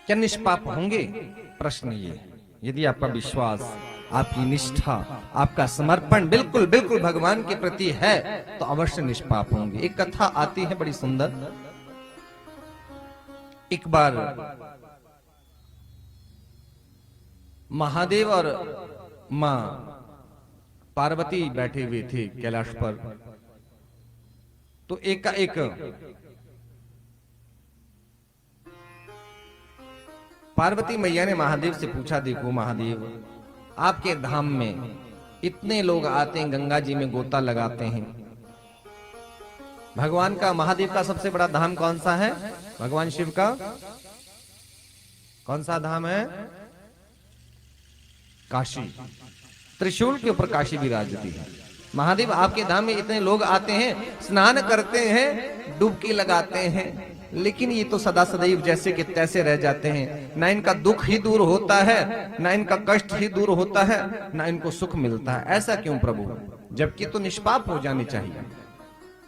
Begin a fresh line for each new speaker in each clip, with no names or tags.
क्या निष्पाप होंगे? प्रश्न ये। यदि आपका विश्वास, आपकी निष्ठा, आपका समर्पण बिल्कुल बिल्कुल भगवान के प्रति है तो अवश्य निष्पाप होंगे। एक कथा आती है बड़ी सुंदर। एक बार महादेव और मां पार्वती बैठे हुए थे कैलाश पर। तो एक का एक पार्वती मैया ने महादेव से पूछा, देखो महादेव, आपके धाम में इतने लोग आते हैं, गंगा जी में गोता लगाते हैं। भगवान का, महादेव का सबसे बड़ा धाम कौन सा है? भगवान शिव का कौन सा धाम है? काशी। त्रिशूल के ऊपर काशी विराजती है। महादेव आपके धाम में इतने लोग आते हैं, स्नान करते हैं, डुबकी लगाते हैं, लेकिन ये तो सदा सदैव जैसे कि तैसे रह जाते हैं। ना इनका दुख ही दूर होता है, ना इनका कष्ट ही दूर होता है, ना इनको सुख मिलता है। ऐसा क्यों प्रभु? जबकि तो निष्पाप हो जाने चाहिए।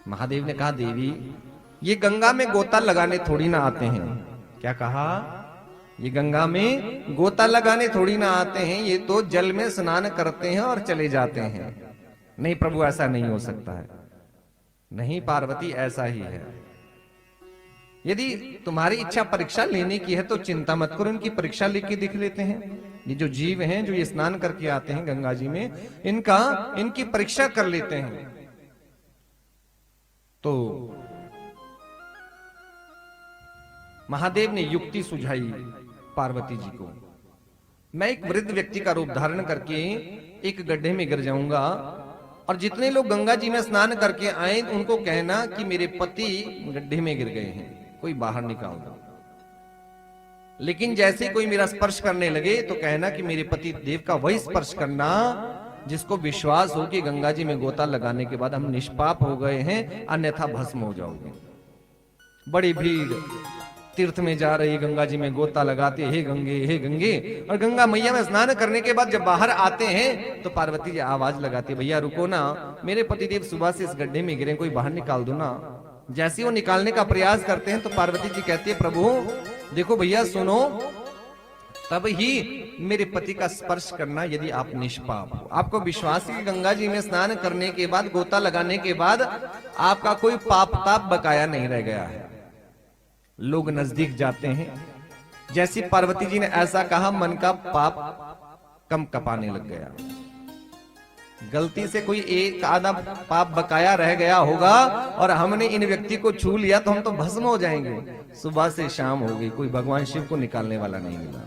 महादेव ने कहा, देवी, ये गंगा में गोता लगाने थोड़ी ना आते हैं। क्या कहा? ये गंगा में गोता लगाने थोड़ी ना आते हैं, ये तो जल में स्नान करते हैं और चले जाते हैं। नहीं प्रभु, ऐसा नहीं हो सकता है। नहीं पार्वती, ऐसा ही है। यदि तुम्हारी इच्छा परीक्षा लेने की है तो चिंता मत करो, इनकी परीक्षा लेके दिख लेते हैं। ये जो जीव हैं, जो ये स्नान करके आते हैं गंगा जी में, इनकी परीक्षा कर लेते हैं। तो महादेव ने युक्ति सुझाई पार्वती जी को। मैं एक वृद्ध व्यक्ति का रूप धारण करके एक गड्ढे में गिर जाऊंगा और जितने लोग गंगा जी में स्नान करके आए उनको कहना कि मेरे पति गड्ढे में गिर गए हैं, कोई बाहर निकाल दो। लेकिन जैसे कोई मेरा स्पर्श करने लगे तो कहना कि मेरे पति देव का वही स्पर्श करना जिसको विश्वास हो कि गंगा जी में गोता लगाने के बाद हम निष्पाप हो गए हैं, अन्यथा भस्म हो जाओगे। बड़ी भीड़ तीर्थ में जा रही, गंगा जी में गोता लगाते, हे गंगे हे गंगे। और गंगा मैया में स्नान करने के बाद जब बाहर आते हैं तो पार्वती जी आवाज लगाती, भैया रुको ना, मेरे पतिदेव सुबह से इस गड्ढे में गिरे, कोई बाहर निकाल दो ना। जैसे वो निकालने का प्रयास करते हैं तो पार्वती जी कहती है, प्रभु देखो भैया सुनो, तब ही मेरे पति का स्पर्श करना यदि आप निष्पाप हो। आपको विश्वास है कि गंगा जी में स्नान करने के बाद, गोता लगाने के बाद आपका कोई पाप ताप बकाया नहीं रह गया है। लोग नजदीक जाते हैं, जैसी पार्वती जी ने ऐसा कहा, मन का पाप कम कपाने लग गया। गलती से कोई एक आधा पाप बकाया रह गया होगा और हमने इन व्यक्ति को छू लिया तो हम तो भस्म हो जाएंगे। सुबह से शाम हो गई, कोई भगवान शिव को निकालने वाला नहीं मिला।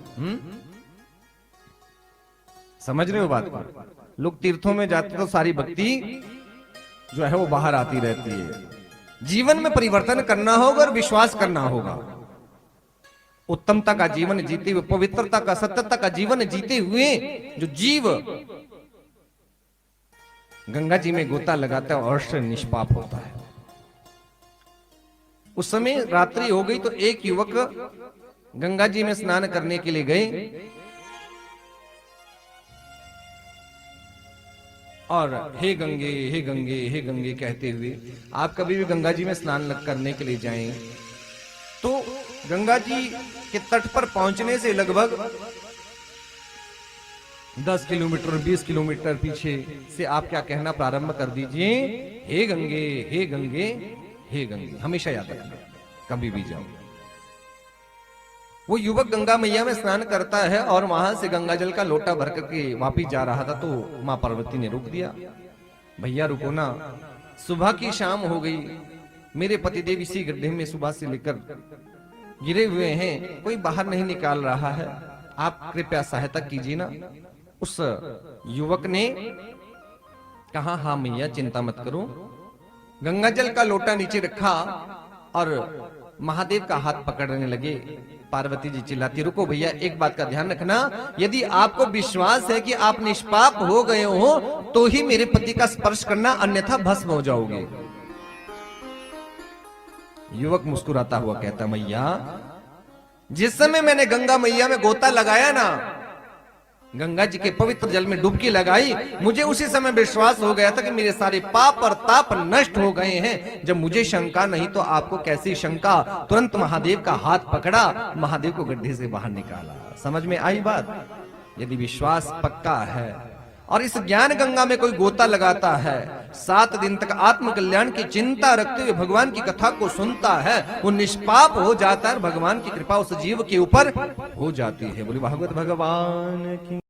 समझ रहे हो बात को? लोग तीर्थों में जाते तो सारी भक्ति जो है वो बाहर आती रहती है। जीवन में परिवर्तन करना होगा और विश्वास करना होगा। उत्तमता का जीवन जीते हुए, पवित्रता का, सत्यता का जीवन जीते हुए जो जीव गंगा जी में गोता लगाता है अवश्य निष्पाप होता है। उस समय रात्रि हो गई तो एक युवक गंगा जी में स्नान करने के लिए गए और हे गंगे हे गंगे हे गंगे कहते हुए, आप कभी भी गंगा जी में स्नान करने के लिए जाएं तो गंगा जी के तट पर पहुंचने से लगभग 10 किलोमीटर 20 किलोमीटर पीछे से आप क्या कहना प्रारंभ कर दीजिए, हे गंगे हे गंगे हे गंगे। हमेशा याद रखना, कभी भी जाओ। वो युवक गंगा मैया में स्नान करता है और वहां से गंगा जल का लोटा भर करके वापिस जा रहा था तो मां पार्वती ने रोक दिया, भैया रुको ना, सुबह की शाम हो गई, मेरे पतिदेव इसी गड्ढे में सुबह से लेकर गिरे हुए हैं, कोई बाहर नहीं निकाल रहा है, आप कृपया सहायता कीजिए ना। उस युवक ने कहा, हाँ मैया चिंता मत करो। गंगा जल का लोटा नीचे रखा और महादेव का हाथ पकड़ने लगे। पार्वती जी चिल्लाती, रुको भैया, एक बात का ध्यान रखना, यदि आपको विश्वास है कि आप निष्पाप हो गए हो तो ही मेरे पति का स्पर्श करना, अन्यथा भस्म हो जाओगे। युवक मुस्कुराता हुआ कहता, मैया जिस समय मैंने गंगा मैया में गोता लगाया ना, गंगा जी के पवित्र जल में डुबकी लगाई, मुझे उसी समय विश्वास हो गया था कि मेरे सारे पाप और ताप नष्ट हो गए हैं। जब मुझे शंका नहीं तो आपको कैसी शंका। तुरंत महादेव का हाथ पकड़ा, महादेव को गड्ढे से बाहर निकाला। समझ में आई बात? यदि विश्वास पक्का है और इस ज्ञान गंगा में कोई गोता लगाता है, 7 दिन तक आत्म कल्याण की चिंता रखते हुए भगवान की कथा को सुनता है, वो निष्पाप हो जाता है। भगवान की कृपा उस जीव के ऊपर हो जाती है। बोले भागवत भगवान की।